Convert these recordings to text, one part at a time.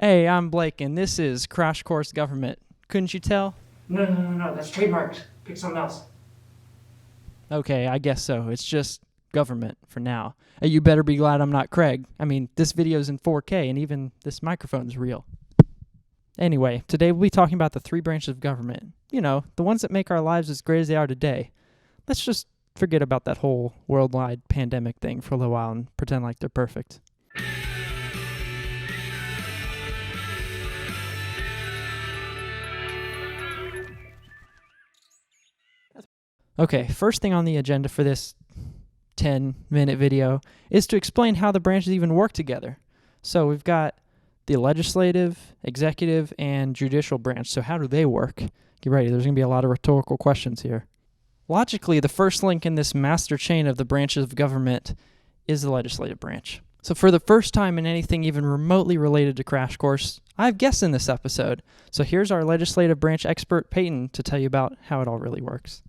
Hey, I'm Blake, and this is Crash Course Government. Couldn't you tell? No, that's trademarked. Pick something else. Okay, I guess so. It's just government for now. You better be glad I'm not Craig. I mean, this video's in 4K, and even this microphone's real. Anyway, today we'll be talking about the three branches of government. You know, the ones that make our lives as great as they are today. Let's just forget about that whole worldwide pandemic thing for a little while and pretend like they're perfect. Okay, first thing on the agenda for this 10-minute video is to explain how the branches even work together. So we've got the legislative, executive, and judicial branch. So how do they work? Get ready, there's going to be a lot of rhetorical questions here. Logically, the first link in this master chain of the branches of government is the legislative branch. So for the first time in anything even remotely related to Crash Course, I have guests in this episode. So here's our legislative branch expert, Peyton, to tell you about how it all really works.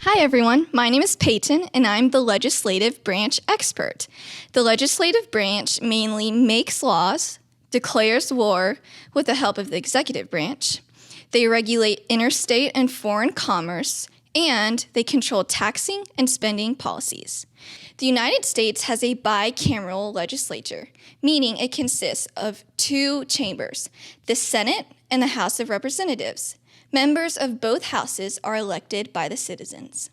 Hi everyone, my name is Peyton and I'm the legislative branch expert. The legislative branch mainly makes laws, declares war with the help of the executive branch. They regulate interstate and foreign commerce, and they control taxing and spending policies. The United States has a bicameral legislature, meaning it consists of two chambers, the Senate and the House of Representatives. Members of both houses are elected by the citizens.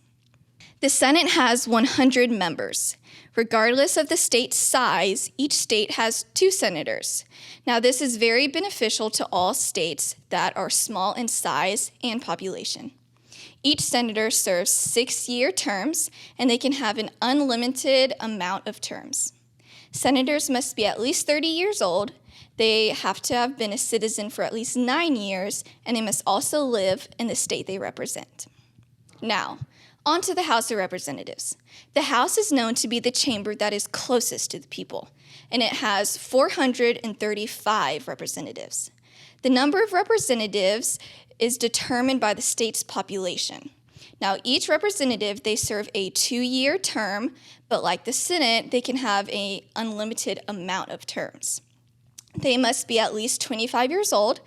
The Senate has 100 members. Regardless of the state's size, each state has 2 senators. Now, this is very beneficial to all states that are small in size and population. Each senator serves 6-year terms, and they can have an unlimited amount of terms. Senators must be at least 30 years old. They have to have been a citizen for at least 9 years, and they must also live in the state they represent. Now, on to the House of Representatives. The House is known to be the chamber that is closest to the people, and it has 435 representatives. The number of representatives is determined by the state's population. Now, each representative, they serve a 2-year term, but like the Senate, they can have an unlimited amount of terms. They must be at least 25 years old,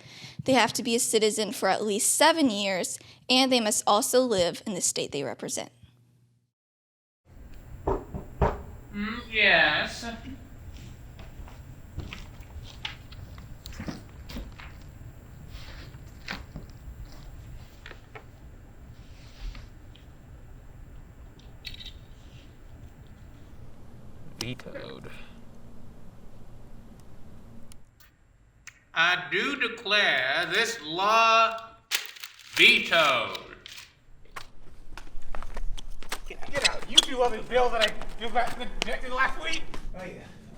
they have to be a citizen for at least 7 years, and they must also live in the state they represent. Yes. Vetoed. I do declare this law vetoed. Get out. You do all the bill that I rejected last week?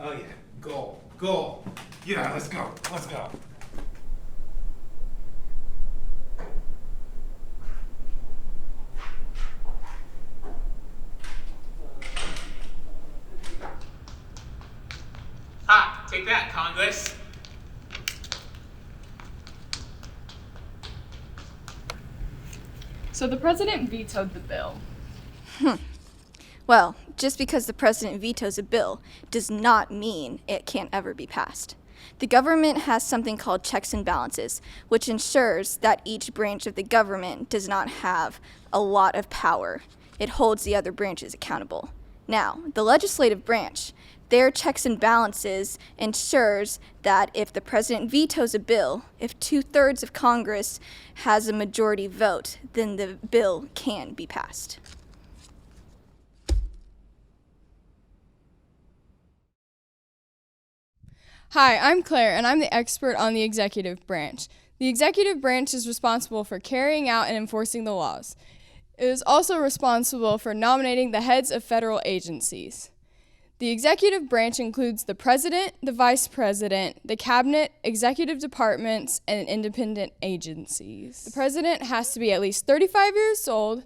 Oh yeah. Goal. Yeah, let's go. Ha! Take that, Congress. So the president vetoed the bill. Well, just because the president vetoes a bill does not mean it can't ever be passed. The government has something called checks and balances, which ensures that each branch of the government does not have a lot of power. It holds the other branches accountable. Now, the legislative branch, their checks and balances ensures that if the president vetoes a bill, if 2/3 of Congress has a majority vote, then the bill can be passed. Hi, I'm Claire, and I'm the expert on the executive branch. The executive branch is responsible for carrying out and enforcing the laws. It is also responsible for nominating the heads of federal agencies. The executive branch includes the president, the vice president, the cabinet, executive departments, and independent agencies. The president has to be at least 35 years old,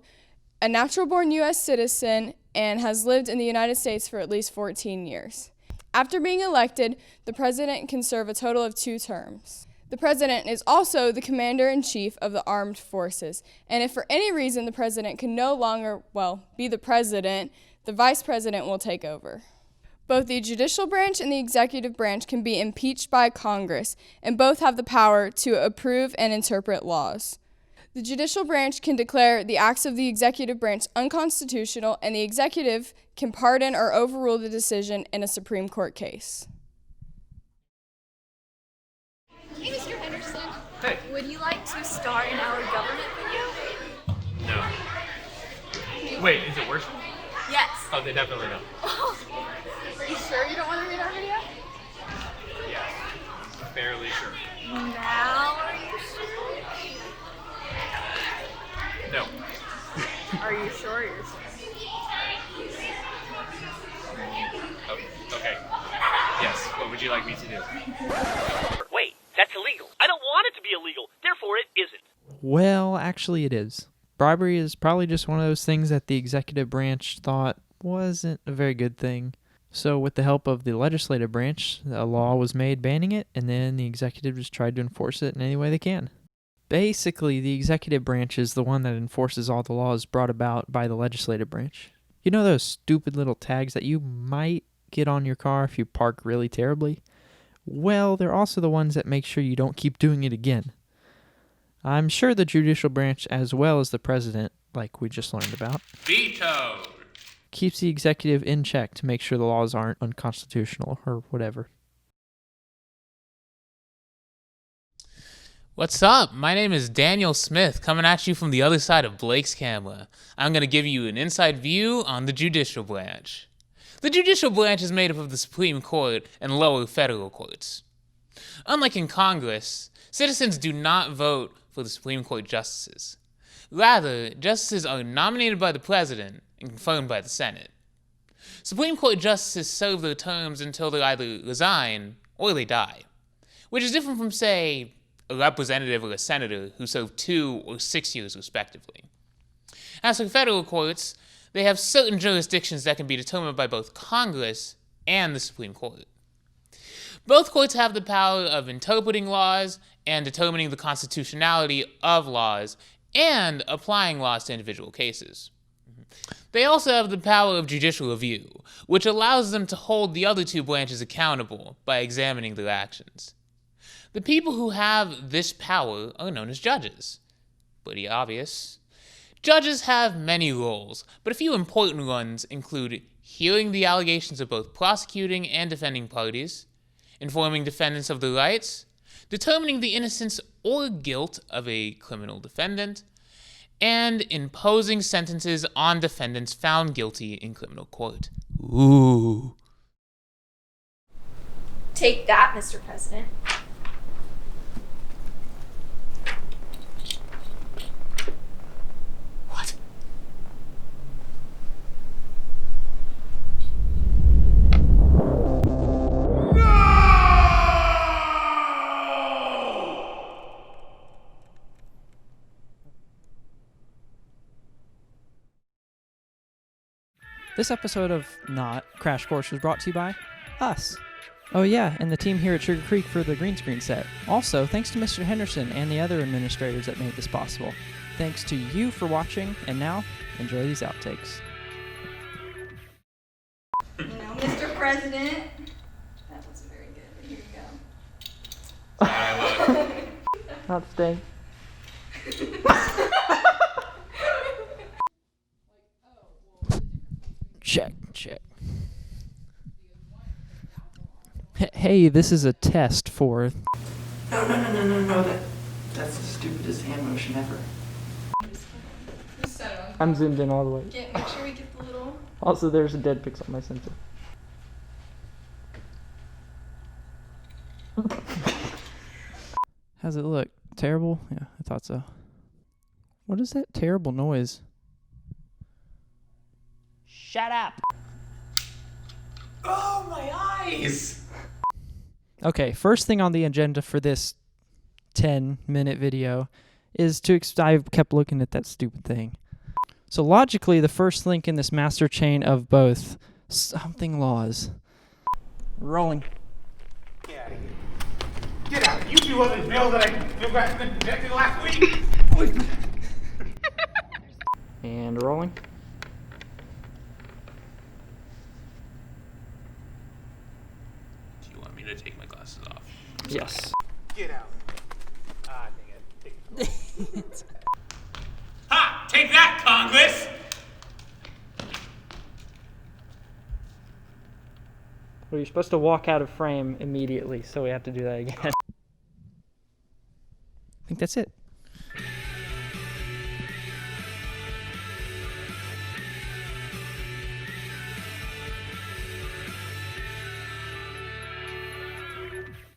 a natural-born U.S. citizen, and has lived in the United States for at least 14 years. After being elected, the president can serve a total of 2 terms. The president is also the commander-in-chief of the armed forces, and if for any reason the president can no longer, be the president, the vice president will take over. Both the judicial branch and the executive branch can be impeached by Congress, and both have the power to approve and interpret laws. The judicial branch can declare the acts of the executive branch unconstitutional, and the executive can pardon or overrule the decision in a Supreme Court case. Hey, Mr. Henderson. Hey. Would you like to star in our government video? No. Wait, is it Worsham? Yes. Oh, they definitely know. Are you sure you don't want to read our video? Yes. Fairly sure. Now, are you sure? No. Are you sure you're sure? Oh, okay. Yes. What would you like me to do? Wait, that's illegal. I don't want it to be illegal. Therefore, it isn't. Well, actually it is. Bribery is probably just one of those things that the executive branch thought wasn't a very good thing. So with the help of the legislative branch, a law was made banning it, and then the executive just tried to enforce it in any way they can. Basically, the executive branch is the one that enforces all the laws brought about by the legislative branch. You know those stupid little tags that you might get on your car if you park really terribly? Well, they're also the ones that make sure you don't keep doing it again. I'm sure the judicial branch, as well as the president, like we just learned about, Vetoed. keeps the executive in check to make sure the laws aren't unconstitutional or whatever. What's up? My name is Daniel Smith, coming at you from the other side of Blake's camera. I'm going to give you an inside view on the judicial branch. The judicial branch is made up of the Supreme Court and lower federal courts. Unlike in Congress, citizens do not vote for the Supreme Court justices. Rather, justices are nominated by the president and confirmed by the Senate. Supreme Court justices serve their terms until they either resign or they die, which is different from, say, a representative or a senator who serve 2 or 6 years respectively. As for federal courts, they have certain jurisdictions that can be determined by both Congress and the Supreme Court. Both courts have the power of interpreting laws and determining the constitutionality of laws and applying laws to individual cases. They also have the power of judicial review, which allows them to hold the other 2 branches accountable by examining their actions. The people who have this power are known as judges. Pretty obvious. Judges have many roles, but a few important ones include hearing the allegations of both prosecuting and defending parties, informing defendants of their rights, determining the innocence or guilt of a criminal defendant, and imposing sentences on defendants found guilty in criminal court. Ooh. Take that, Mr. President. What? This episode of Not Crash Course was brought to you by us. Oh yeah, and the team here at Sugar Creek for the green screen set. Also, thanks to Mr. Henderson and the other administrators that made this possible. Thanks to you for watching, and now, enjoy these outtakes. Now, Mr. President. That wasn't very good, but here you go. Not staying. Check. Hey, this is a test for... No. That's the stupidest hand motion ever. I'm zoomed in all the way. Make sure we get the little... Also, there's a dead pixel on my sensor. How's it look? Terrible? Yeah, I thought so. What is that terrible noise? Shut up. Oh, my eyes! Okay, first thing on the agenda for this 10-minute video is to... I kept looking at that stupid thing. So logically, the first link in this master chain of both something laws. Rolling. Get out of here. Get out. You two other bill that I got rejected last week. And rolling. sunglasses off. Yes. Get out. Ah, dang it. Ha! Take that, Congress! Well, you're supposed to walk out of frame immediately, so we have to do that again. I think that's it.